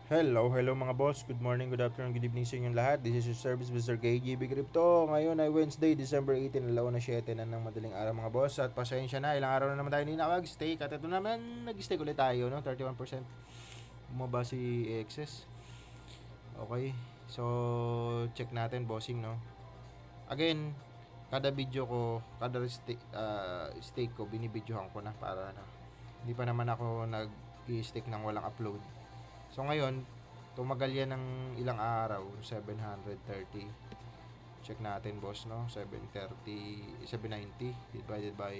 Hello mga boss. Good morning, good afternoon, good evening sa inyong lahat. This is your service Mr. KGB Crypto. Ngayon ay Wednesday, December 18, 7 na ng madaling araw mga boss. At pasensya na, ilang araw na naman tayo hindi nakag-stake. At ito naman, nag-stake ulit tayo, no? 31%. Bumaba si AXS. Okay. So, check natin, bossing, no? Again, kada video ko, kada stake ko, binibidyohan ko na para na. Hindi pa naman ako nag-stake ng walang upload. So ngayon, tumagal yan ng ilang araw, 730. Check natin boss, no? 730, 790 divided by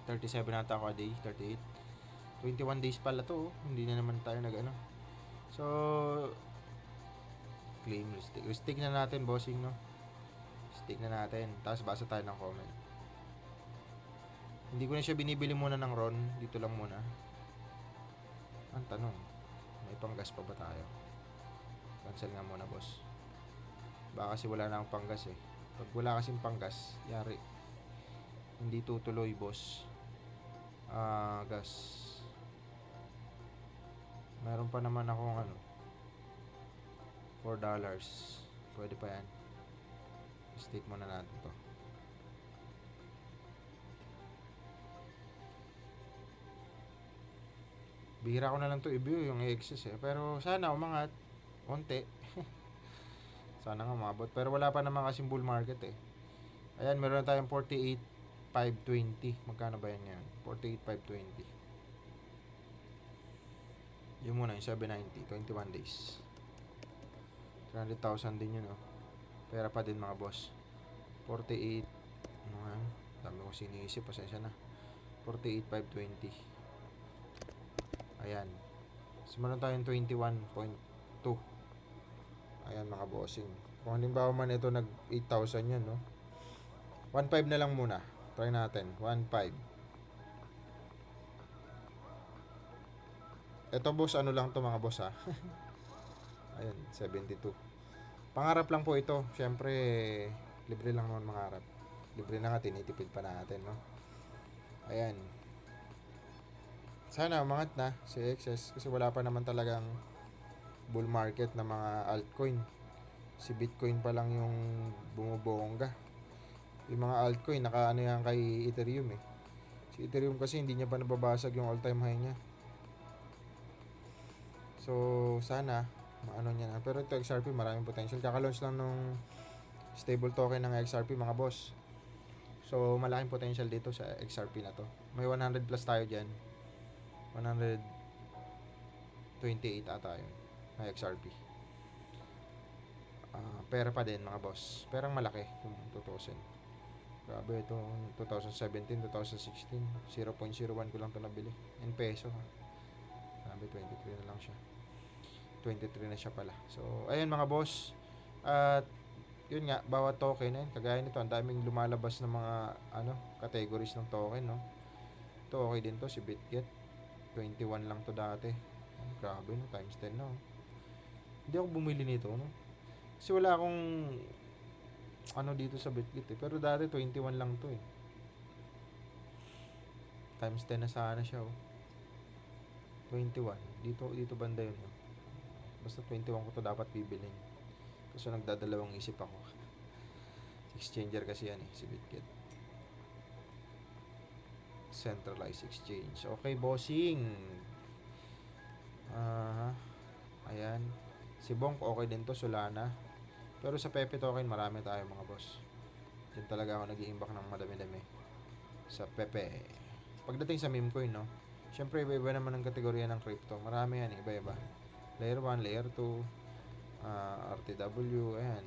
37 nata ako a day, 38. 21 days pala to, hindi na naman tayo nag ano. So, claim stake. Stake na natin bossing, no? Stake na natin. Tapos basa tayo ng comment. Hindi ko na siya binibili muna ng RON, dito lang muna. Ang tanong, may panggas pa ba tayo? Cancel nga muna boss. Baka kasi wala na akong panggas eh. Pag wala kasing panggas, yari. Hindi tutuloy boss. Gas. Meron pa naman akong ano, $4. Pwede pa yan. Stake muna natin to. Bihira ko na lang to i-view yung excess eh. Pero sana umangat. Konti. Sana nga umabot. Pero wala pa naman kasing bull market eh. Ayan, meron na tayong 48,520. Magkano ba yan ngayon? 48,520. Yun muna, yung 790. 21 days. 300,000 din yun oh. Pera pa din mga boss. 48. Ano nga? Dami ko siniisip. Pasensya na. 48,520. Ayan. So, meron tayong 21.2. Ayan mga bossing. Kung halimbawa man ito nag 8,000 yun, no? 1.5 na lang muna. Try natin. 1.5. Ito boss, ano lang to mga boss ha. Ayan, 72. Pangarap lang po ito. Siyempre, libre lang naman mangarap. Libre na nga, tinitipid pa natin, no? Ayan. Sana umangat na si XS kasi wala pa naman talagang bull market na mga altcoin. Si Bitcoin pa lang yung bumubongga. Yung mga altcoin, naka ano yan kay Ethereum eh. Si Ethereum kasi hindi niya pa nababasag yung all-time high niya. So, sana maano niya na. Pero ito XRP, maraming potential. Kaka-launch lang nung stable token ng XRP mga boss. So, malaking potential dito sa XRP na to. May 100 plus tayo dyan. 128 ata yun na XRP. Pera pa din mga boss. Perang malaki kung tutusin. Grabe ito, 2017, 2016, 0.01 ko lang ito nabili. In peso ha. Grabe, 23 na lang siya. 23 na siya pala. So, ayun mga boss. At yun nga, bawat token eh, kagaya nito, ang daming lumalabas ng mga categories ng token, no. Ito okay din to, si BitGet. 21 lang to dati. Grabe no, times 10 na. Hindi ako bumili nito, no. Kasi wala akong dito sa BitGet eh. Pero dati 21 lang to eh. Times 10 na sana siya oh. 21. Dito banda yun. Oh. Basta 21 ko to dapat bibilin. Kasi nagdadalawang isip ako. Exchanger kasi yan eh, si BitGet. Centralized exchange. Okay, bossing. Ayan. Si Bonk okay din to, Solana. Pero sa Pepe token, marami tayo mga boss. Diyan talaga ako nag-iimbak ng madami-dami. Sa Pepe. Pagdating sa meme coin, no? Siyempre, iba-iba naman ang kategorya ng crypto. Marami yan, iba-iba. Layer 1, Layer 2, RTW, ayan.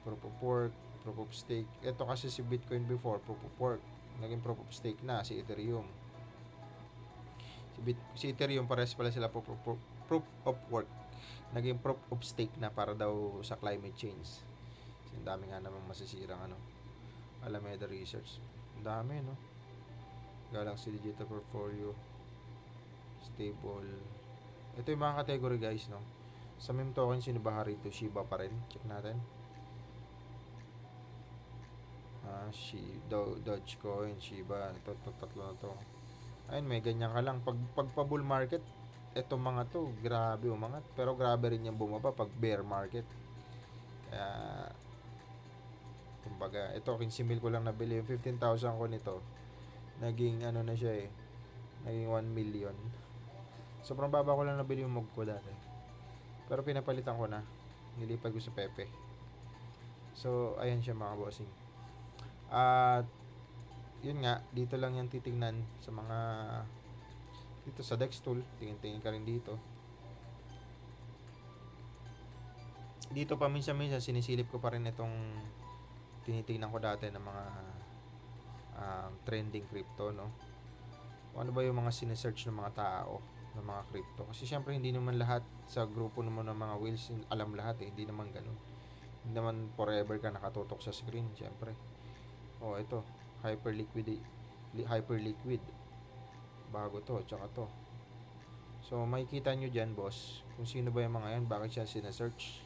Proof of work, Proof of stake. Ito kasi si Bitcoin before, Proof of work. Naging Proof of stake na, si Ethereum. Si Ethereum, pares pala sila proof of work. Naging proof of stake na para daw sa climate change. Kasi ang dami nga namang masisirang Alameda Research. Ang dami, no? Galaxy Digital Portfolio. Stable. Ito yung mga category guys, no? Sa meme token, sino ba rito? Shiba pa rin. Check natin. Dogecoin, Shiba. Ito, tatlo na to. Ayun, may ganyan ka lang. Pag pa bull market, etong mga to, grabe umangat. Pero grabe rin yung bumaba pag bear market. Kaya, kumbaga, ito, 15 mil ko lang nabili. Yung 15,000 ko nito, naging ano na siya eh, naging 1 million. Sobrang baba ko lang nabili yung mug ko dati. Pero pinapalitan ko na. Nilipad ko sa Pepe. So, ayan siya mga bossing. At, yun nga, dito lang yung titingnan sa mga, dito sa Dex tool. Tingin-tingin ka rin dito. Dito pa minsan-minsan, sinisilip ko pa rin itong tinitingnan ko dati ng mga trending crypto, no? Kung ano ba yung mga sinesearch ng mga tao ng mga crypto. Kasi syempre hindi naman lahat sa grupo naman ng mga whales alam lahat eh. Hindi naman ganun. Hindi naman forever ka nakatutok sa screen, syempre. Oh, ito. Hyperliquid. Bago to, tsaka to. So, makikita nyo dyan, boss, kung sino ba yung mga yan, bakit siya sinesearch.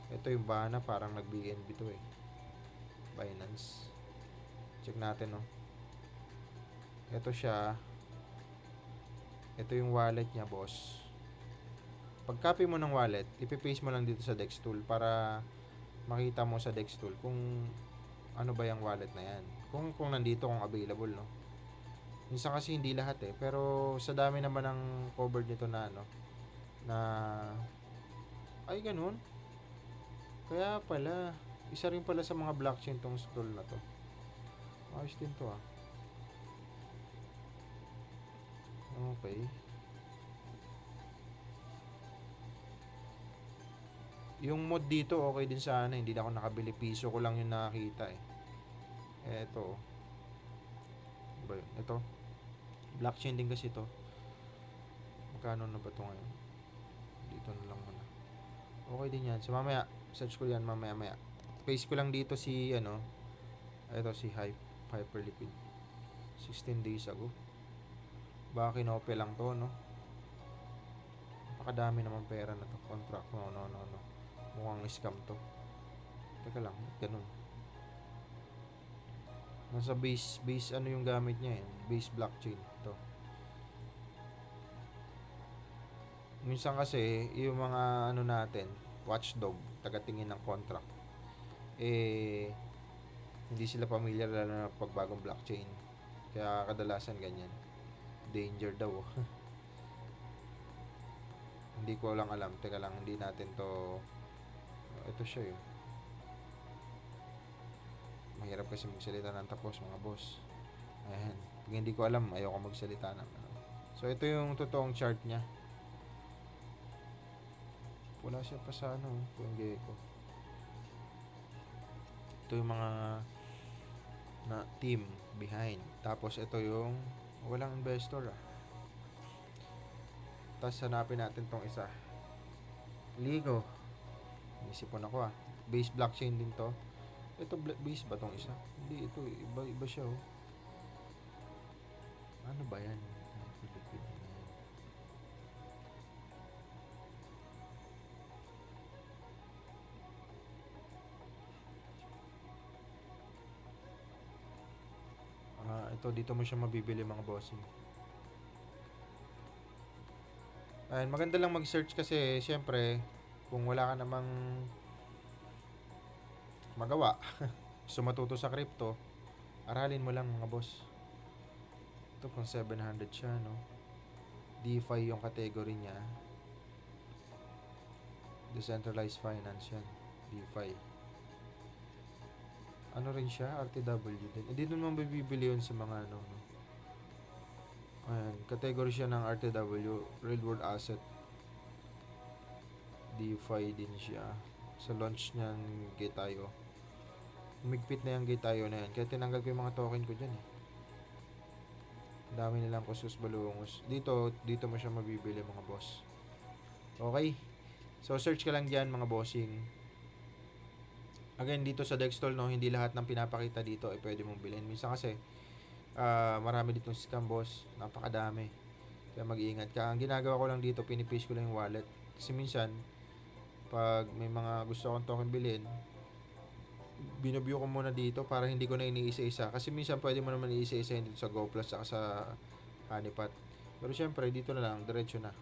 Ito yung Bana, parang nag-BNB to eh. Binance. Check natin, no. Ito siya. Ito yung wallet niya, boss. Pag copy mo ng wallet, ipipaste mo lang dito sa Dex tool para makita mo sa Dex tool kung ano ba yung wallet na yan. Kung nandito, kung available, no. Minsan kasi hindi lahat eh. Pero sa dami naman ng covered nito na ano, na ay ganun. Kaya pala, isa rin pala sa mga blockchain tong scroll na to. Ayos din to ah. Okay. Yung mod dito okay din sana, hindi na ako nakabili, piso ko lang yung nakakita eh. Eto. Ba yun? Ito. Blockchain din kasi to. Magkano na ba to ngayon? Dito na lang muna. Okay din yan. So mamaya, search ko yan mamaya. Paste ko lang dito si ano. Ito si Hyperliquid. 16 days ago. Baka kinope lang to, no? Napakadami naman pera na to. Contract. No. Mukhang scam to. Teka lang, ganun. Nasa base ano yung gamit niya eh. Base blockchain to. Minsan kasi, yung mga ano natin, watchdog, tagatingin ng contract, eh, hindi sila familiar lalo na pagbagong blockchain. Kaya kadalasan ganyan. Danger daw. Hindi ko lang alam. Teka lang, hindi natin to. Ito siya eh. Mahirap kasi magsalita ng tapos mga boss. Ayan. Pag hindi ko alam, ayoko magsalita ng ano. So, ito yung totoong chart niya. Wala siya pa sa ano, yung gecko. Ito yung mga na team behind. Tapos ito yung walang investor ah. Tapos hanapin natin tong isa. Ligo. Isipon ako ah. Base blockchain din to. Ito base ba tong isa? Hindi, ito iba siya oh. Ano ba yan? Ito dito mo siya mabibili mga bossing. Ayan, maganda lang mag-search kasi syempre kung wala ka namang magawa so matuto sa crypto, aralin mo lang mga boss. Ito pang 700 siya, no? DeFi yung category niya. Decentralized finance yan. DeFi. Ano rin siya? RTW din. Hindi naman mabibili yun sa mga ano, no? Ayan, category siya ng RTW, Real World Asset. DeFi din siya. Sa launch niyan, Getayo. Umigpit na yung Getayo na yan. Kaya tinanggal ko yung mga token ko dyan eh. Dami nilang kusus balungos. Dito mo siya mabibili mga boss. Okay? So, search ka lang dyan mga bossing. Again, dito sa Dextol, no, hindi lahat ng pinapakita dito ay pwede mong bilhin. Minsan kasi, marami ditong scam boss. Napakadami. Kaya mag-iingat ka. Ang ginagawa ko lang dito, pinipaste ko lang yung wallet. Kasi minsan, pag may mga gusto akong token bilhin, binubyo ko muna dito para hindi ko na iniisa-isa. Kasi minsan pwede mo naman iisa-isa dito sa GoPlus at sa Honeypot. Pero syempre, dito na lang, diretso na.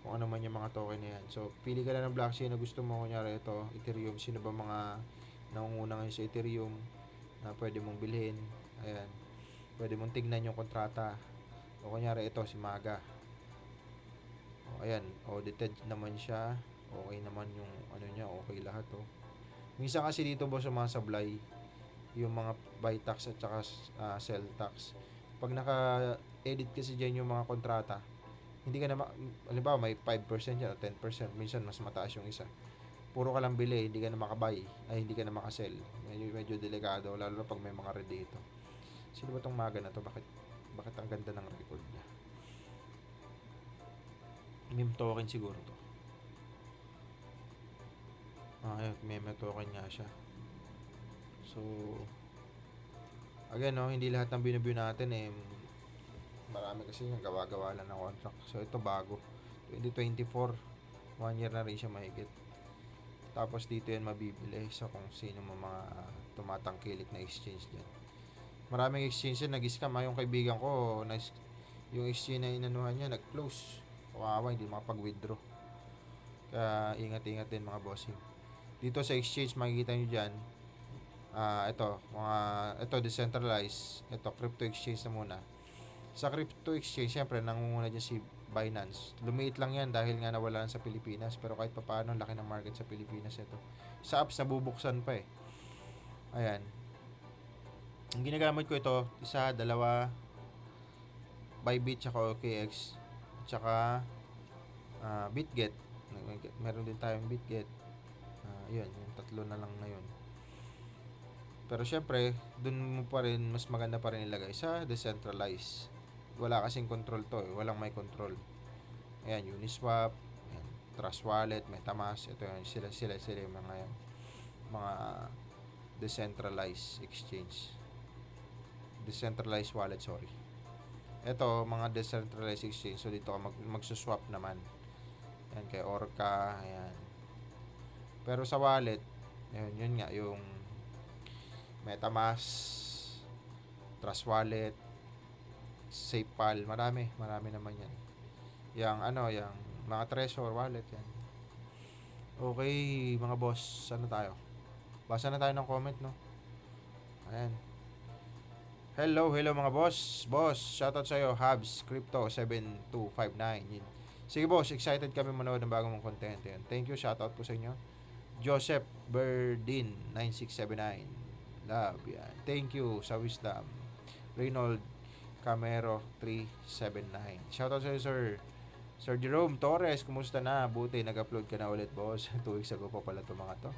Kung ano man yung mga token na yan. So, pili ka lang ng blockchain na gusto mo. Kunyari ito, Ethereum. Sino ba mga nangunguna ngayon sa Ethereum na pwede mong bilhin? Ayan. Pwede mong tignan yung kontrata. O kunyari ito, si Maga. O, ayan. Audited naman siya. Okay naman yung ano niya. Okay lahat, oh. Minsan kasi dito, boss, sa mga sablay, yung mga buy tax at saka sell tax. Pag naka-edit kasi dyan yung mga kontrata, hindi ka na, halimbawa may 5% yan o 10%, minsan mas mataas yung isa. Puro ka lang bili, hindi ka na makabay, ay hindi ka na makasell. Medyo delikado, lalo na pag may mga red dito. Sino ba tong Maga na to? Bakit ang ganda ng record niya? Meme token siguro to. Ayun, meme token nga siya. So, again, no, hindi lahat ng binibigyo natin marami kasi yung gawa-gawa lang ng contract. So, ito bago. 2024. 1 year na rin siya mahigit. Tapos, dito yan mabibili sa kung sino mga tumatangkilik na exchange dyan. Maraming exchange yan, nag-scam. Yung kaibigan ko, yung exchange na inanuhan niya, nag-close. Kawawa, hindi makapag-withdraw. Kaya, ingat-ingat din mga bossing. Dito sa exchange, makikita nyo dyan, ito decentralized, ito crypto exchange na muna. Sa crypto exchange, syempre nangunguna dyan si Binance. Lumiit lang yan dahil nga nawala sa Pilipinas, pero kahit papaano laki ng market sa Pilipinas ito. Sa apps nabubuksan pa Ayan. Ang ginagamit ko ito, isa, dalawa, Bybit tsaka OKX tsaka BitGet. Meron din tayong BitGet. Yun, yung tatlo na lang ngayon. Pero syempre, dun mo pa rin, mas maganda pa rin ilagay sa decentralized. Wala kasing control to walang may control. Ayan, Uniswap, ayan, Trust Wallet, MetaMask, ito yun, sila yung mga decentralized exchange. Decentralized wallet, sorry. Ito, mga decentralized exchange, so dito ka magsuswap naman. Ayan, kay Orca, ayan. Pero sa wallet, yun nga, yung MetaMask, Trust Wallet, SafePal, marami naman yan. Yung mga Trezor Wallet yan. Okay, mga boss, ano tayo? Basa na tayo ng comment, no? Ayan. Hello mga boss. Boss, shoutout sa'yo, Habs, Crypto 7259. Sige boss, excited kami manood ng bagong mong content. Yan. Thank you, shoutout po sa inyo. Joseph Berdin 9679. Love yan. Thank you sa wisdom. Reynold Camero 379. Shoutout sa iyo, sir. Sir Jerome Torres, kumusta na? Buti nag-upload ka na ulit, boss. 2 weeks ago pa pala 'to mga to.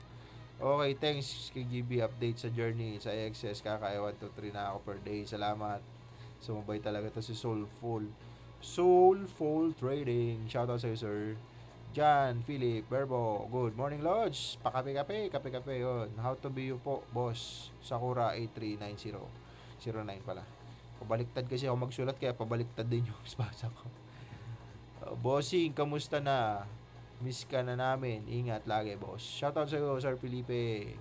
Okay, thanks KGB update sa journey sa AXS. Kakaya 1 to 3 na ako per day. Salamat. Sumabay talaga to si Soulful Trading. Shoutout sa iyo, sir. John Philip Berbo, good morning Lodge. Pakape-kape yun. How to be you po, boss. Sakura 839009 pala. Pabaliktad kasi ako magsulat kaya pabaliktad din yung basa ko. Bossing, kamusta na? Miss ka na namin. Ingat lagi, boss. Shoutout sa iyo, Sir Felipe.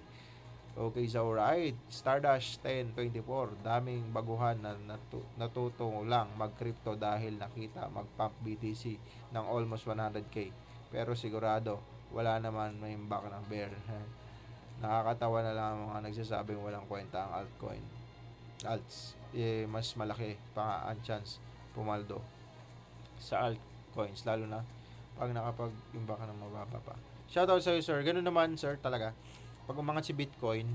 Okay, so right. Stardash 1024. Daming baguhan na natuto lang mag-crypto dahil nakita mag-pump BTC ng almost 100k. Pero sigurado, wala naman may back ng bear. Nakakatawa na lang ang mga nagsasabing walang kwenta ang altcoin. Alts, mas malaki pa ang chance pumaldo sa altcoins, lalo na pag nakapag-imbak ka ng mababa pa. Shoutout sa iyo, sir. Ganun naman, sir, talaga. Pag umangat si Bitcoin,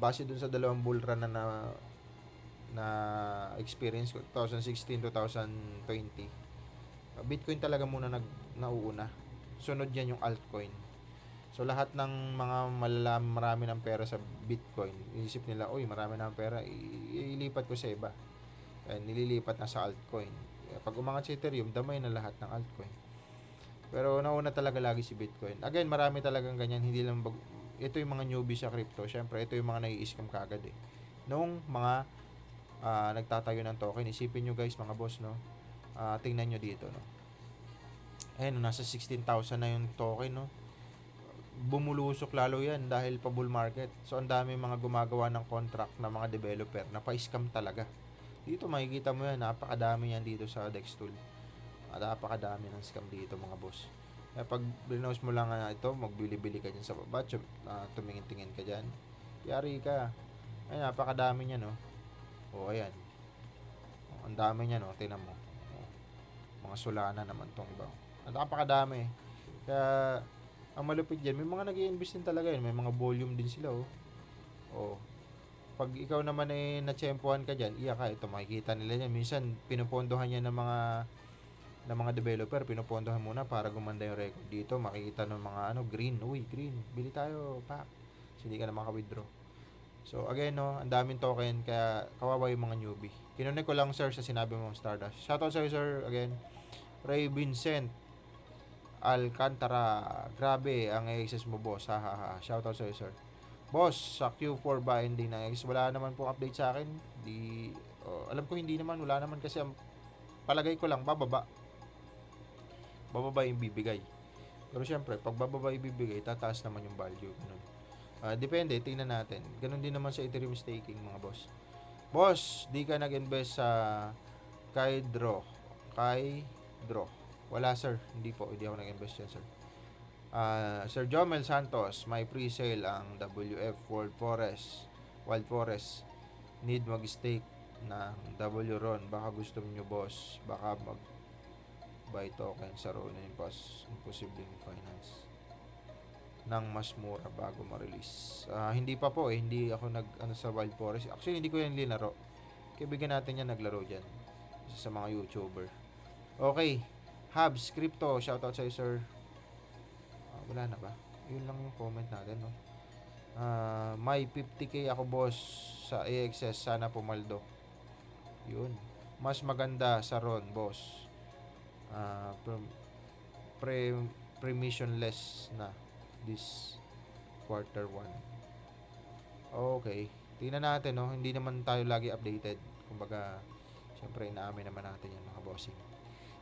base dun sa dalawang bull run na experience ko, 2016 2020, Bitcoin talaga muna nauuna. Sunod yan yung altcoin. So lahat ng mga marami ng pera sa Bitcoin, iisip nila, "Uy, marami na ng pera, ilipat ko sa iba." Nililipat na sa altcoin. Pag umangat si Ethereum, damay na lahat ng altcoin. Pero nauna talaga lagi si Bitcoin. Again, marami talagang ganyan, hindi lang ito yung mga newbie sa crypto. Syempre, ito yung mga nai-scam kaagad Nung mga nagtatayo ng token, isipin nyo guys, mga boss, no? Tingnan nyo dito, no? Ayun, nasa 16,000 na yung token, no? Bumulusok lalo yan dahil pa bull market. So, ang dami mga gumagawa ng contract na mga developer na pa-scam talaga. Dito makikita mo yan, napakadami yan dito sa Dextool. Napakadami ng scam dito mga boss. Kaya pag browse mo lang ito, magbili-bili ka dyan sa baba, tumingin-tingin ka dyan, yari ka. Ay, napakadami niya, no? O, ayan. O, ang dami niya, no? Tingnan mo. O, mga Solana naman tong iba. Napakadami. Kaya, ang malupit dyan, may mga nag-i-invest din talaga yun. May mga volume din sila, oh. O, pag ikaw naman ay natsempuhan ka dyan, iya ka, ito makikita nila yan. Minsan, pinupondohan yan ng mga developer, pinupondohan muna para gumanda yung record dito. Makikita ng mga green. Uy, green. Bili tayo, pak. So, hindi ka na maka-withdraw. So, again, no, ang daming token, kaya kawawa yung mga newbie. Kinunik ko lang, sir, sa sinabi mo, Stardust. Shoutout sa'yo, sir, again. Ray Vincent Alcantara. Grabe, ang access mo, boss. Ha, ha, ha. Shoutout sa'yo, sir. Boss, sa Q4 ba hindi na wala naman pong update sa akin. Alam ko hindi naman, wala naman kasi ang palagay ko lang bababa yung bibigay. Pero syempre, pag bababa yung bibigay, tataas naman yung value. Ganun. Depende, tingnan natin. Ganun din naman sa Ethereum staking, mga boss. Boss, di ka nag-invest sa Kydro. Wala, sir. Hindi ako nag-invest yan, sir. Sir Jomel Santos, may pre-sale ang WF Wild Forest. Need mag-stake ng WRON. Baka gusto niyo, boss. Baka buy token sa Ronin Pass. Imposibleng finance ng mas mura bago ma-release. Hindi pa po hindi ako sa Wild Forest. Actually, hindi ko yan linaro. Kaibigan natin yan naglaro dyan. Isa sa mga YouTuber. Okay. Habs Crypto, shoutout sa'yo, sir. Wala na ba? Yun lang yung comment natin, no? May 50k ako, boss, sa AXS. Sana pumaldo. Yun. Mas maganda sa RON, boss. Permissionless na this quarter 1. Okay. Tingnan natin, no? Hindi naman tayo lagi updated. Kumbaga, syempre, inaamin naman natin yan, mga bossing.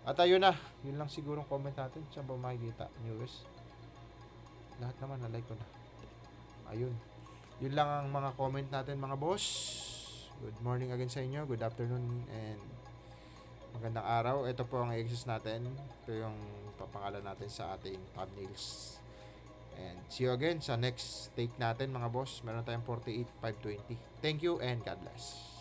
At ayun na. Yun lang sigurong comment natin. Saan ba makikita? Newest. Lahat naman, na-like ko na. Ayun. Yun lang ang mga comment natin, mga boss. Good morning again sa inyo. Good afternoon and magandang araw. Ito po ang access natin. Ito yung papangalan natin sa ating thumbnails. And see you again sa next take natin, mga boss. Meron tayong 48,520. Thank you and God bless.